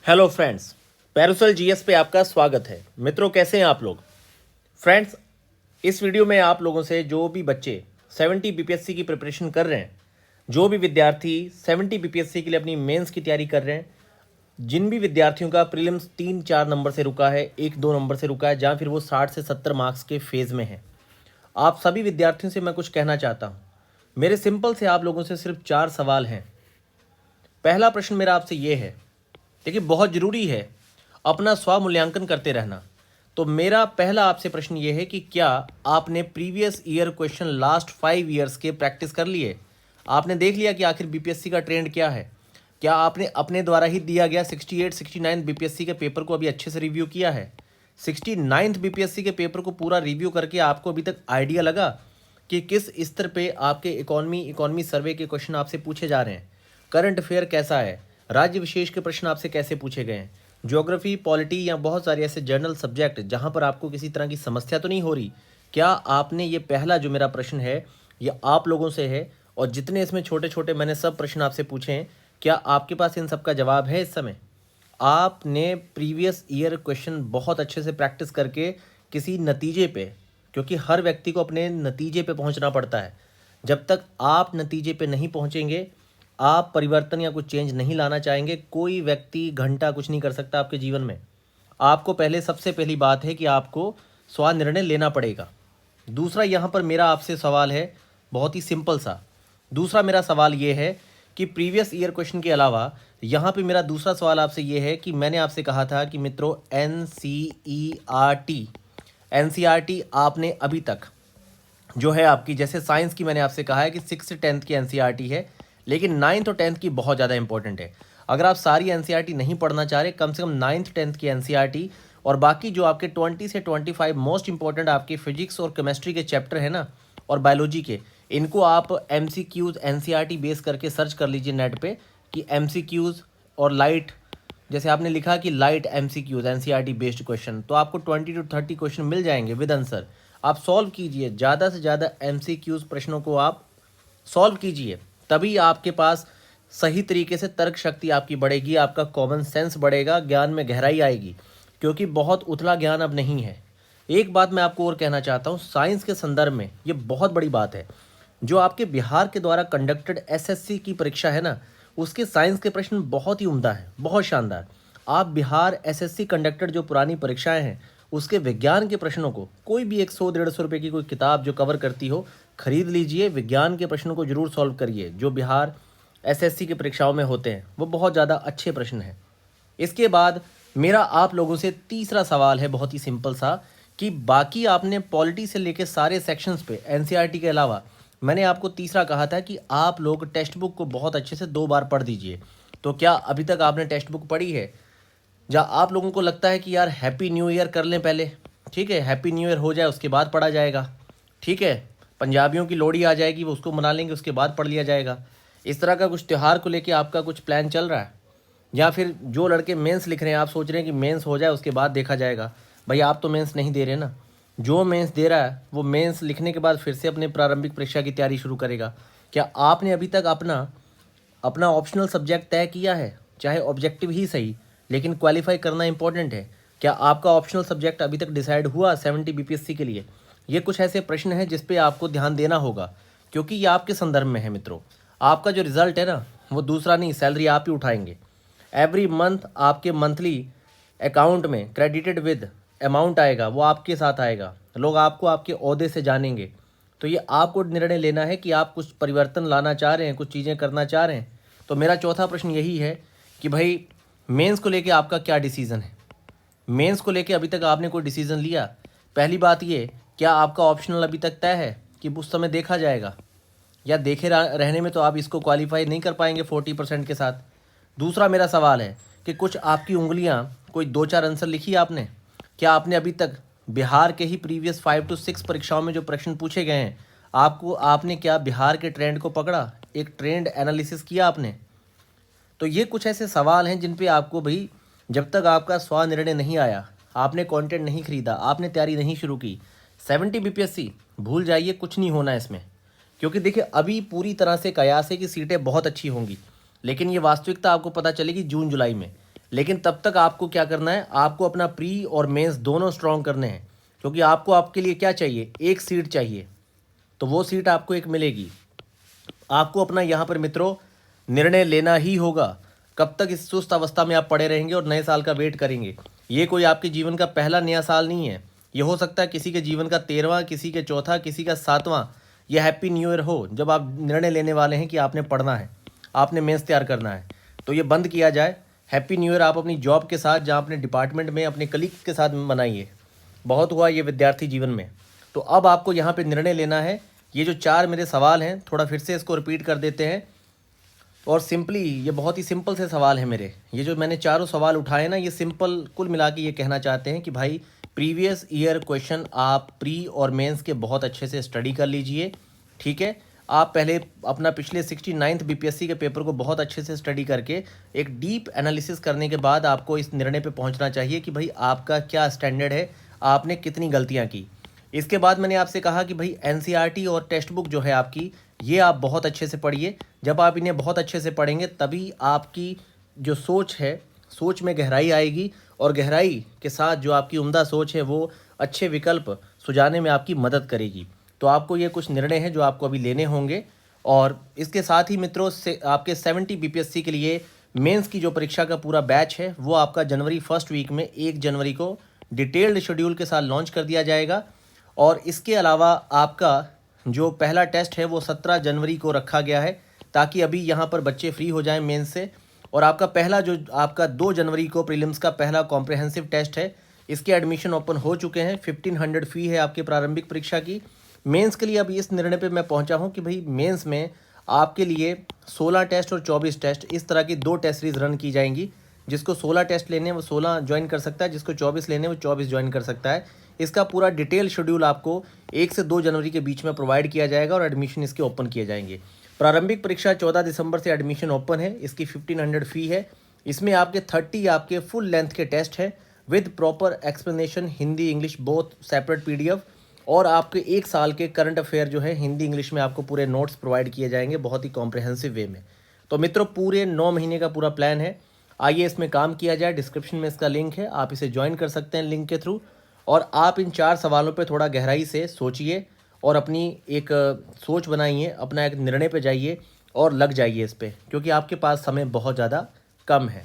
Hello friends, पैरुसल GS पे आपका स्वागत है। मित्रों, कैसे हैं आप लोग? फ्रेंड्स, इस वीडियो में आप लोगों से जो भी बच्चे 70 बीपीएससी की प्रिपरेशन कर रहे हैं, जो भी विद्यार्थी 70 बीपीएससी के लिए अपनी मेंस की तैयारी कर रहे हैं, जिन भी विद्यार्थियों का प्रीलिम्स 3-4 नंबर से रुका है, 1-2 नंबर से रुका है, जहाँ फिर वो 60 से 70 मार्क्स के फेज़ में है, आप सभी विद्यार्थियों से मैं कुछ कहना चाहता हूँ। मेरे सिंपल से आप लोगों से सिर्फ 4 सवाल हैं। पहला प्रश्न मेरा आपसे ये है, देखिए बहुत ज़रूरी है अपना स्वमूल्यांकन करते रहना। तो मेरा पहला आपसे प्रश्न ये है कि क्या आपने previous year question last 5 years के प्रैक्टिस कर लिए? आपने देख लिया कि आखिर बीपीएससी का ट्रेंड क्या है? क्या आपने अपने द्वारा ही दिया गया 68-69 बीपीएससी के पेपर को अभी अच्छे से रिव्यू किया है? 69th बीपीएससी के पेपर को पूरा रिव्यू करके आपको अभी तक आइडिया लगा कि किस स्तर पे आपके इकोनॉमी सर्वे के क्वेश्चन आपसे पूछे जा रहे हैं? करंट अफेयर कैसा है? राज्य विशेष के प्रश्न आपसे कैसे पूछे गए हैं? ज्योग्राफी, पॉलिटी या बहुत सारे ऐसे जनरल सब्जेक्ट जहां पर आपको किसी तरह की समस्या तो नहीं हो रही? क्या आपने ये पहला जो मेरा प्रश्न है ये आप लोगों से है, और जितने इसमें छोटे छोटे मैंने सब प्रश्न आपसे पूछे हैं, क्या आपके पास इन सब का जवाब है इस समय? आपने प्रीवियस ईयर क्वेश्चन बहुत अच्छे से प्रैक्टिस करके किसी नतीजे पे, क्योंकि हर व्यक्ति को अपने नतीजे पे पहुंचना पड़ता है, जब तक आप नतीजे पे नहीं पहुंचेंगे, आप परिवर्तन या कुछ चेंज नहीं लाना चाहेंगे, कोई व्यक्ति घंटा कुछ नहीं कर सकता आपके जीवन में। आपको पहले सबसे पहली बात है कि आपको स्वनिर्णय लेना पड़ेगा। दूसरा यहाँ पर मेरा आपसे सवाल है, बहुत ही सिंपल सा। दूसरा मेरा सवाल ये है कि प्रीवियस ईयर क्वेश्चन के अलावा यहाँ पे मेरा दूसरा सवाल आपसे ये है कि मैंने आपसे कहा था कि मित्रों एनसीईआरटी आपने अभी तक जो है आपकी, जैसे साइंस की मैंने आपसे कहा है कि 6 से 10th की एनसीईआरटी है, लेकिन 9th और 10th की बहुत ज़्यादा इंपॉर्टेंट है। अगर आप सारी एनसीईआरटी नहीं पढ़ना चाह रहे, कम से कम 9th 10th की एनसीईआरटी और बाकी जो आपके 20 से 25 मोस्ट इंपॉर्टेंट आपके फिजिक्स और केमिस्ट्री के चैप्टर है ना, और बायोलॉजी के, इनको आप एमसीक्यूज़ एनसीईआरटी बेस करके सर्च कर लीजिए नेट पे कि एमसीक्यूज़ और लाइट, जैसे आपने लिखा कि light MCQs NCERT based question, तो आपको 20 to 30 क्वेश्चन मिल जाएंगे विद आंसर। आप सॉल्व कीजिए, ज़्यादा से ज़्यादा एमसीक्यूज़ प्रश्नों को आप सॉल्व कीजिए, तभी आपके पास सही तरीके से तर्क शक्ति आपकी बढ़ेगी, आपका कॉमन सेंस बढ़ेगा, ज्ञान में गहराई आएगी, क्योंकि बहुत उथला ज्ञान अब नहीं है। एक बात मैं आपको और कहना चाहता हूँ, साइंस के संदर्भ में ये बहुत बड़ी बात है। जो आपके बिहार के द्वारा कंडक्टेड एसएससी की परीक्षा है ना, उसके साइंस के प्रश्न बहुत ही उम्दा है, बहुत शानदार। आप बिहार एसएससी कंडक्टेड जो पुरानी परीक्षाएं हैं, उसके विज्ञान के प्रश्नों को कोई भी 100-150 रुपये की कोई किताब जो कवर करती हो, खरीद लीजिए, विज्ञान के प्रश्नों को जरूर सॉल्व करिए। जो बिहार एसएससी की परीक्षाओं में होते हैं वो बहुत ज़्यादा अच्छे प्रश्न हैं। इसके बाद मेरा आप लोगों से तीसरा सवाल है, बहुत ही सिंपल सा, कि बाकी आपने पॉलिटी से लेके सारे सेक्शंस पे एनसीईआरटी के अलावा मैंने आपको तीसरा कहा था कि आप लोग टेक्स्ट बुक को बहुत अच्छे से 2 बार पढ़ दीजिए। तो क्या अभी तक आपने टेक्स्ट बुक पढ़ी है? या आप लोगों को लगता है कि यार हैप्पी न्यू ईयर कर लें पहले, ठीक है, हैप्पी न्यू ईयर हो जाए उसके बाद पढ़ा जाएगा, ठीक है, पंजाबियों की लोहड़ी आ जाएगी वो उसको मना लेंगे उसके बाद पढ़ लिया जाएगा। इस तरह का कुछ त्यौहार को लेके आपका कुछ प्लान चल रहा है? या फिर जो लड़के मेंस लिख रहे हैं, आप सोच रहे हैं कि मेंस हो जाए उसके बाद देखा जाएगा? भाई आप तो मेंस नहीं दे रहे ना। जो मेंस दे रहा है वो मेंस लिखने के बाद फिर से अपने प्रारंभिक परीक्षा की तैयारी शुरू करेगा। क्या आपने अभी तक अपना अपना ऑप्शनल सब्जेक्ट तय किया है? चाहे ऑब्जेक्टिव ही सही, लेकिन क्वालिफाई करना इंपॉर्टेंट है। क्या आपका ऑप्शनल सब्जेक्ट अभी तक डिसाइड हुआ 70 बीपीएससी के लिए? ये कुछ ऐसे प्रश्न हैं जिस पे आपको ध्यान देना होगा, क्योंकि ये आपके संदर्भ में है मित्रों। आपका जो रिजल्ट है ना, वो दूसरा नहीं, सैलरी आप ही उठाएंगे। एवरी मंथ आपके मंथली अकाउंट में क्रेडिटेड विद अमाउंट आएगा, वो आपके साथ आएगा, लोग आपको आपके ओहदे से जानेंगे। तो ये आपको निर्णय लेना है कि आप कुछ परिवर्तन लाना चाह रहे हैं, कुछ चीज़ें करना चाह रहे हैं। तो मेरा चौथा प्रश्न यही है कि भाई मेंस को लेके आपका क्या डिसीज़न है? मेंस को लेके अभी तक आपने कोई डिसीज़न लिया? पहली बात ये, क्या आपका ऑप्शनल अभी तक तय है कि उस समय देखा जाएगा? या देखे रहने में तो आप इसको क्वालिफाई नहीं कर पाएंगे 40% के साथ। दूसरा मेरा सवाल है कि कुछ आपकी उंगलियां कोई 2-4 आंसर लिखी आपने? क्या आपने अभी तक बिहार के ही प्रीवियस 5 to 6 परीक्षाओं में जो प्रश्न पूछे गए हैं, आपने क्या बिहार के ट्रेंड को पकड़ा, एक ट्रेंड एनालिसिस किया आपने? तो ये कुछ ऐसे सवाल हैं जिन पे आपको भाई, जब तक आपका स्वनिर्णय नहीं आया, आपने कंटेंट नहीं खरीदा, आपने तैयारी नहीं शुरू की, 70 बीपीएससी भूल जाइए, कुछ नहीं होना इसमें। क्योंकि देखिए अभी पूरी तरह से कयास है कि सीटें बहुत अच्छी होंगी, लेकिन ये वास्तविकता आपको पता चलेगी जून जुलाई में। लेकिन तब तक आपको क्या करना है, आपको अपना प्री और मेंस दोनों स्ट्रॉन्ग करने हैं, क्योंकि आपको आपके लिए क्या चाहिए, एक सीट चाहिए, तो वो सीट आपको एक मिलेगी। आपको अपना यहाँ पर मित्रों निर्णय लेना ही होगा। कब तक इस सुस्त अवस्था में आप पड़े रहेंगे और नए साल का वेट करेंगे? ये कोई आपके जीवन का पहला नया साल नहीं है, ये हो सकता है किसी के जीवन का 13वां, किसी के चौथा, किसी का 7वां, ये हैप्पी न्यू ईयर हो, जब आप निर्णय लेने वाले हैं कि आपने पढ़ना है, आपने मेंस तैयार करना है, तो ये बंद किया जाए। हैप्पी न्यू ईयर आप अपनी जॉब के साथ, जहाँ अपने डिपार्टमेंट में अपने कलीग के साथ मनाइए। बहुत हुआ ये विद्यार्थी जीवन में। तो अब आपको यहाँ पे निर्णय लेना है। ये जो 4 मेरे सवाल हैं, थोड़ा फिर से इसको रिपीट कर देते हैं। और सिंपली, ये बहुत ही सिंपल से सवाल है मेरे, ये जो मैंने चारों सवाल उठाए ना, ये सिंपल कुल मिला के ये कहना चाहते हैं कि भाई प्रीवियस ईयर क्वेश्चन आप प्री और मेंस के बहुत अच्छे से स्टडी कर लीजिए। ठीक है, आप पहले अपना पिछले 69th बीपीएससी के पेपर को बहुत अच्छे से स्टडी करके एक डीप एनालिसिस करने के बाद आपको इस निर्णय पे पहुंचना चाहिए कि भाई आपका क्या स्टैंडर्ड है, आपने कितनी गलतियां की। इसके बाद मैंने आपसे कहा कि भाई एनसीईआरटी और टेक्स्ट बुक जो है आपकी, ये आप बहुत अच्छे से पढ़िए। जब आप इन्हें बहुत अच्छे से पढ़ेंगे तभी आपकी जो सोच है, सोच में गहराई आएगी, और गहराई के साथ जो आपकी उम्दा सोच है वो अच्छे विकल्प सुझाने में आपकी मदद करेगी। तो आपको ये कुछ निर्णय हैं जो आपको अभी लेने होंगे। और इसके साथ ही मित्रों से आपके 70 बीपीएससी के लिए मेंस की जो परीक्षा का पूरा बैच है वो आपका जनवरी फर्स्ट वीक में 1 जनवरी को डिटेल्ड शेड्यूल के साथ लॉन्च कर दिया जाएगा। और इसके अलावा आपका जो पहला टेस्ट है वो 17 जनवरी को रखा गया है, ताकि अभी यहाँ पर बच्चे फ्री हो जाएं मेंस से। और आपका पहला जो आपका 2 जनवरी को प्रीलिम्स का पहला कॉम्प्रिहेंसिव टेस्ट है, इसके एडमिशन ओपन हो चुके हैं। 1500 फ़ी है आपकी प्रारंभिक परीक्षा की। मेंस के लिए अब इस निर्णय पे मैं पहुंचा हूं कि भाई मेंस में आपके लिए 16 टेस्ट और 24 टेस्ट, इस तरह की 2 टेस्ट सीरीज रन की जाएंगी। जिसको 16 टेस्ट लेने हैं वो 16 ज्वाइन कर सकता है, जिसको 24 लेने हैं वो 24 ज्वाइन कर सकता है। इसका पूरा डिटेल शेड्यूल आपको 1 से 2 जनवरी के बीच में प्रोवाइड किया जाएगा और एडमिशन इसके ओपन किए जाएंगे। प्रारंभिक परीक्षा 14 दिसंबर से एडमिशन ओपन है, इसकी 1500 फ़ी है। इसमें आपके 30 आपके फुल लेंथ के टेस्ट हैं with proper explanation, Hindi English both separate PDF, और आपके 1 साल के करंट अफेयर जो है हिंदी इंग्लिश में आपको पूरे नोट्स प्रोवाइड किए जाएंगे बहुत ही कॉम्प्रिहेंसिव वे में। तो मित्रों पूरे 9 महीने का पूरा प्लान है, आइए इसमें काम किया जाए। डिस्क्रिप्शन में इसका लिंक है, आप इसे ज्वाइन कर सकते हैं लिंक के थ्रू। और आप इन 4 सवालों पे थोड़ा गहराई से सोचिए और अपनी एक सोच बनाइए, अपना एक निर्णय पे जाइए और लग जाइए इस पे, क्योंकि आपके पास समय बहुत ज़्यादा कम है।